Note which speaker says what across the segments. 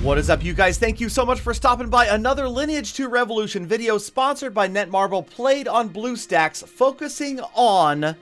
Speaker 1: What is up, you guys? Thank you so much for stopping by another Lineage 2 Revolution video sponsored by Netmarble, played on BlueStacks, focusing on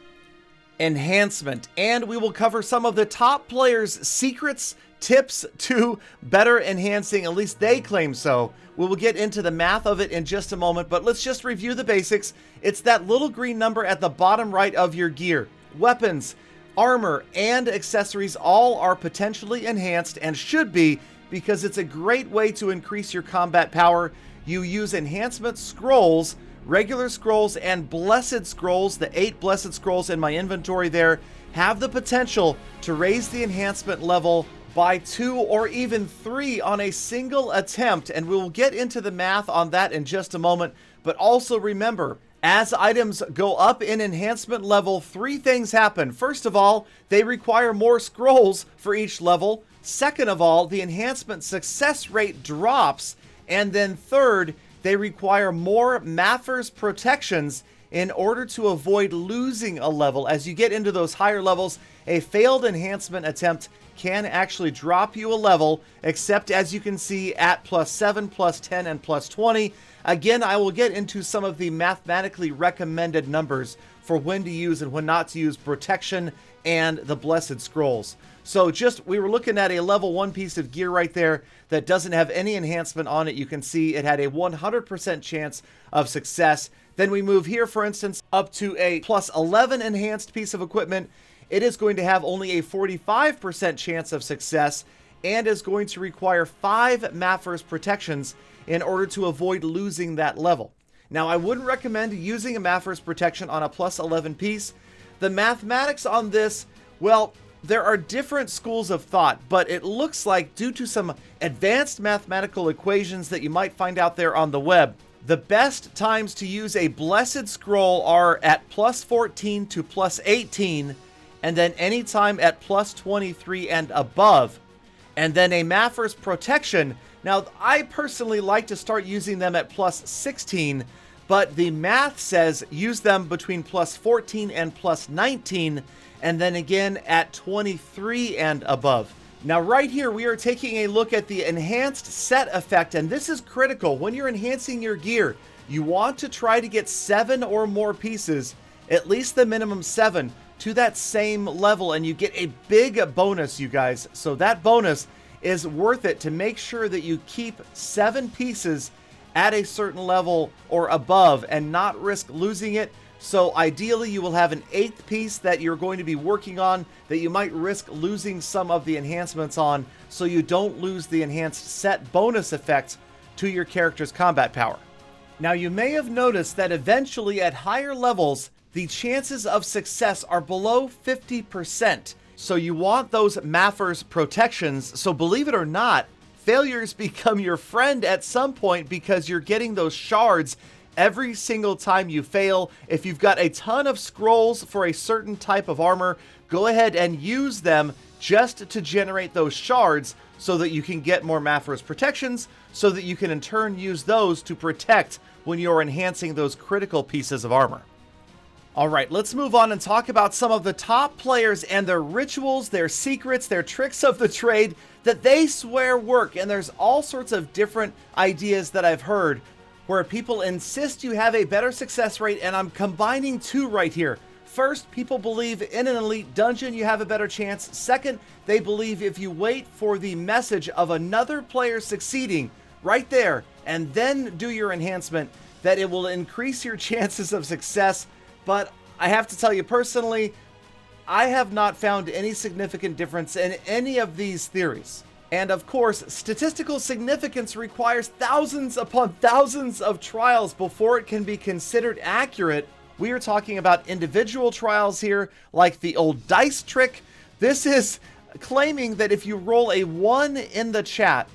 Speaker 1: enhancement. And we will cover some of the top players' secrets, tips to better enhancing, at least they claim so. We will get into the math of it in just a moment, but let's just review the basics. It's that little green number at the bottom right of your gear. Weapons, armor, and accessories all are potentially enhanced and should be, because it's a great way to increase your combat power. You use enhancement scrolls, regular scrolls, and blessed scrolls. The 8 blessed scrolls in my inventory there have the potential to raise the enhancement level by 2 or even 3 on a single attempt, and we will get into the math on that in just a moment. But also remember, as items go up in enhancement level, 3 things happen. First of all, they require more scrolls for each level. Second of all, the enhancement success rate drops. And then third, they require more Maffer's protections in order to avoid losing a level. As you get into those higher levels, a failed enhancement attempt can actually drop you a level, except as you can see at +7, +10, and +20. Again, I will get into some of the mathematically recommended numbers for when to use and when not to use protection and the blessed scrolls. So we were looking at a level 1 piece of gear right there that doesn't have any enhancement on it. You can see it had a 100% chance of success. Then we move here, for instance, up to a +11 enhanced piece of equipment. It is going to have only a 45% chance of success and is going to require 5 Maffer's protections in order to avoid losing that level. Now, I wouldn't recommend using a Maffer's protection on a +11 piece. The mathematics on this, well, there are different schools of thought, but it looks like, due to some advanced mathematical equations that you might find out there on the web, the best times to use a blessed scroll are at +14 to +18, and then anytime at +23 and above. And then a Maffer's protection. Now, I personally like to start using them at +16, but the math says use them between +14 and +19, and then again at 23 and above. Now right here we are taking a look at the enhanced set effect, and this is critical. When you're enhancing your gear, you want to try to get 7 or more pieces, at least the minimum 7, to that same level, and you get a big bonus, you guys. So that bonus is worth it to make sure that you keep 7 pieces at a certain level or above and not risk losing it. So ideally you will have an 8th piece that you're going to be working on that you might risk losing some of the enhancements on, so you don't lose the enhanced set bonus effect to your character's combat power. Now, you may have noticed that eventually at higher levels, the chances of success are below 50%. So you want those Maffer's protections. So believe it or not, failures become your friend at some point, because you're getting those shards every single time you fail. If you've got a ton of scrolls for a certain type of armor, go ahead and use them just to generate those shards so that you can get more Maffer's protections, so that you can in turn use those to protect when you're enhancing those critical pieces of armor. Alright, let's move on and talk about some of the top players and their rituals, their secrets, their tricks of the trade that they swear work. And there's all sorts of different ideas that I've heard where people insist you have a better success rate, and I'm combining 2 right here. First, people believe in an elite dungeon you have a better chance. Second, they believe if you wait for the message of another player succeeding right there and then do your enhancement, that it will increase your chances of success. But I have to tell you personally, I have not found any significant difference in any of these theories. And of course, statistical significance requires thousands upon thousands of trials before it can be considered accurate. We are talking about individual trials here, like the old dice trick. This is claiming that if you roll a 1 in the chat,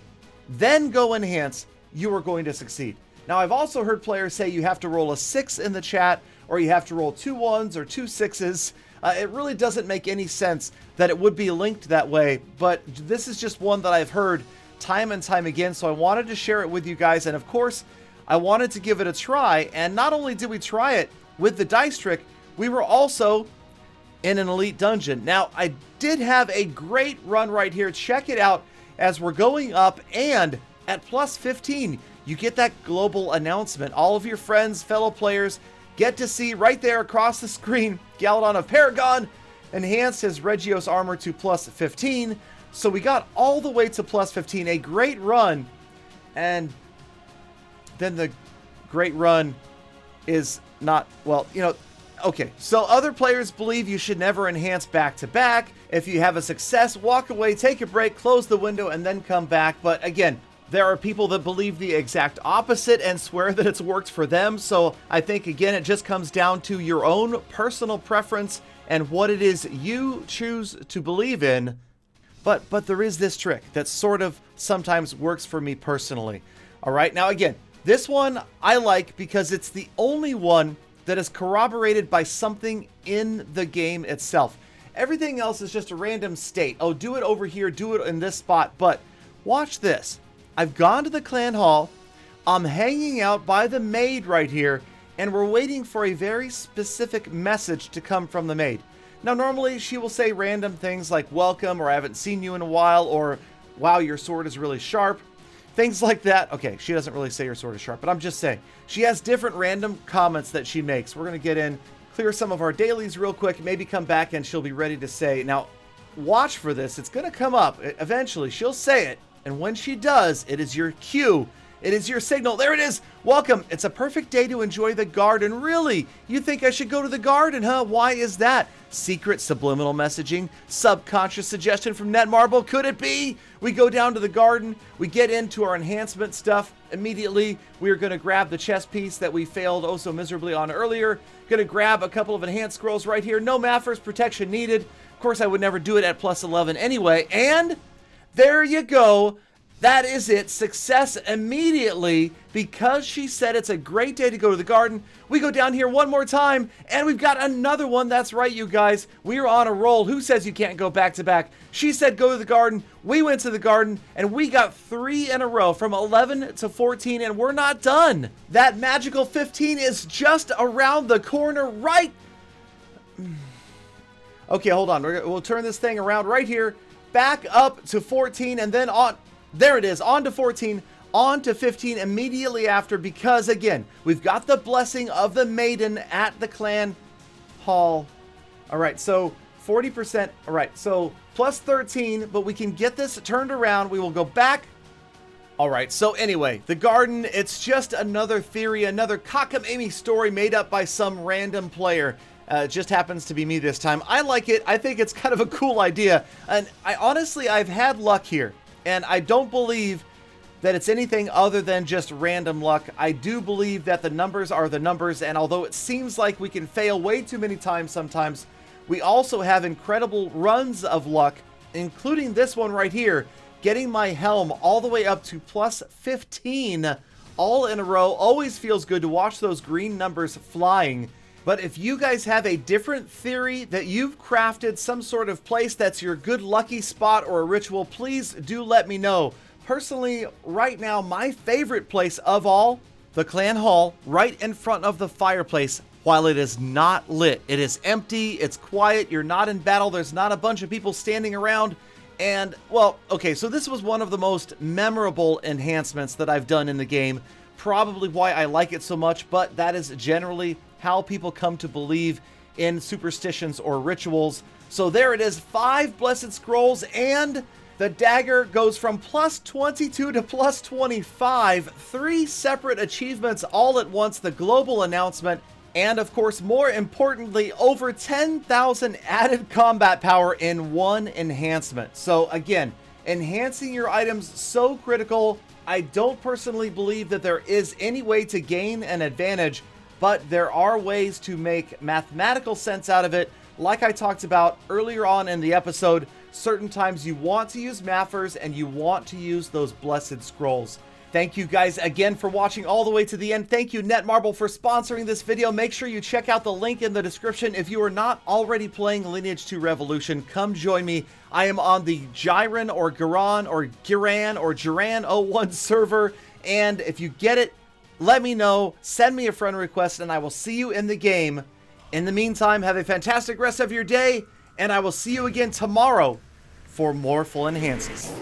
Speaker 1: then go enhance, you are going to succeed. Now, I've also heard players say you have to roll a 6 in the chat, or you have to roll 2 1s or 2 6s. It really doesn't make any sense that it would be linked that way, but this is just one that I've heard time and time again, so I wanted to share it with you guys. And of course, I wanted to give it a try, and not only did we try it with the dice trick, we were also in an elite dungeon. Now, I did have a great run right here. Check it out. as we're going up, and at plus 15, you get that global announcement. All of your friends, fellow players, get to see right there across the screen, Galadon of Paragon enhanced his Regios armor to plus 15. So we got all the way to plus 15, a great run. And then the great run is not, well, you know, okay. So other players believe you should never enhance back to back. If you have a success, walk away, take a break, close the window, and then come back. But again, there are people that believe the exact opposite and swear that it's worked for them. So I think, again, it just comes down to your own personal preference and what it is you choose to believe in. But there is this trick that sort of sometimes works for me personally. All right, now again, this one I like because it's the only one that is corroborated by something in the game itself. Everything else is just a random state. Oh, do it over here, do it in this spot. But watch this. I've gone to the clan hall. I'm hanging out by the maid right here, and we're waiting for a very specific message to come from the maid. Now, normally she will say random things like welcome, or I haven't seen you in a while, or wow, your sword is really sharp. Things like that. Okay, she doesn't really say your sword is sharp, but I'm just saying. She has different random comments that she makes. We're going to get in, clear some of our dailies real quick, maybe come back and she'll be ready to say. Now, watch for this. It's going to come up. Eventually, she'll say it. And when she does, it is your cue. It is your signal. There it is. Welcome. It's a perfect day to enjoy the garden. Really? You think I should go to the garden, huh? Why is that? Secret subliminal messaging? Subconscious suggestion from Netmarble? Could it be? We go down to the garden. We get into our enhancement stuff. Immediately, we're going to grab the chess piece that we failed oh so miserably on earlier. Going to grab a couple of enhanced scrolls right here. No Maffers protection needed. Of course, I would never do it at plus 11 anyway. And there you go. That is it. Success immediately because she said it's a great day to go to the garden. We go down here one more time and we've got another one. That's right, you guys. We are on a roll. Who says you can't go back to back? She said go to the garden. We went to the garden and we got 3 in a row from 11 to 14 and we're not done. That magical 15 is just around the corner right. Okay, hold on. We'll turn this thing around right here. Back up to 14 and then on. There it is, on to 14, on to 15 immediately after, because again, we've got the blessing of the maiden at the clan hall. All right, so 40%, all right, so plus 13, but we can get this turned around. We will go back. All right, so anyway, the garden, it's just another theory, another cockamamie story made up by some random player. It just happens to be me this time. I like it. I think it's kind of a cool idea. And I've had luck here. And I don't believe that it's anything other than just random luck. I do believe that the numbers are the numbers, and although it seems like we can fail way too many times sometimes, we also have incredible runs of luck, including this one right here, getting my helm all the way up to plus 15 all in a row. Always feels good to watch those green numbers flying. But if you guys have a different theory that you've crafted, some sort of place that's your good lucky spot or a ritual, please do let me know. Personally, right now, my favorite place of all, the clan hall, right in front of the fireplace. While it is not lit, it is empty, it's quiet, you're not in battle, there's not a bunch of people standing around. And, well, okay, so this was one of the most memorable enhancements that I've done in the game. Probably why I like it so much, but that is generally how people come to believe in superstitions or rituals. So there it is, 5 blessed scrolls, and the dagger goes from plus 22 to plus 25. 3 separate achievements all at once, the global announcement, and of course, more importantly, over 10,000 added combat power in one enhancement. So again, enhancing your items so critical. I don't personally believe that there is any way to gain an advantage, but there are ways to make mathematical sense out of it. Like I talked about earlier on in the episode, certain times you want to use Maffers and you want to use those blessed scrolls. Thank you guys again for watching all the way to the end. Thank you Netmarble for sponsoring this video. Make sure you check out the link in the description. If you are not already playing Lineage 2 Revolution, come join me. I am on the Giran or Giran or Giran or Giran 01 server, and if you get it, let me know, send me a friend request, and I will see you in the game. In the meantime, have a fantastic rest of your day, and I will see you again tomorrow for more full enhances.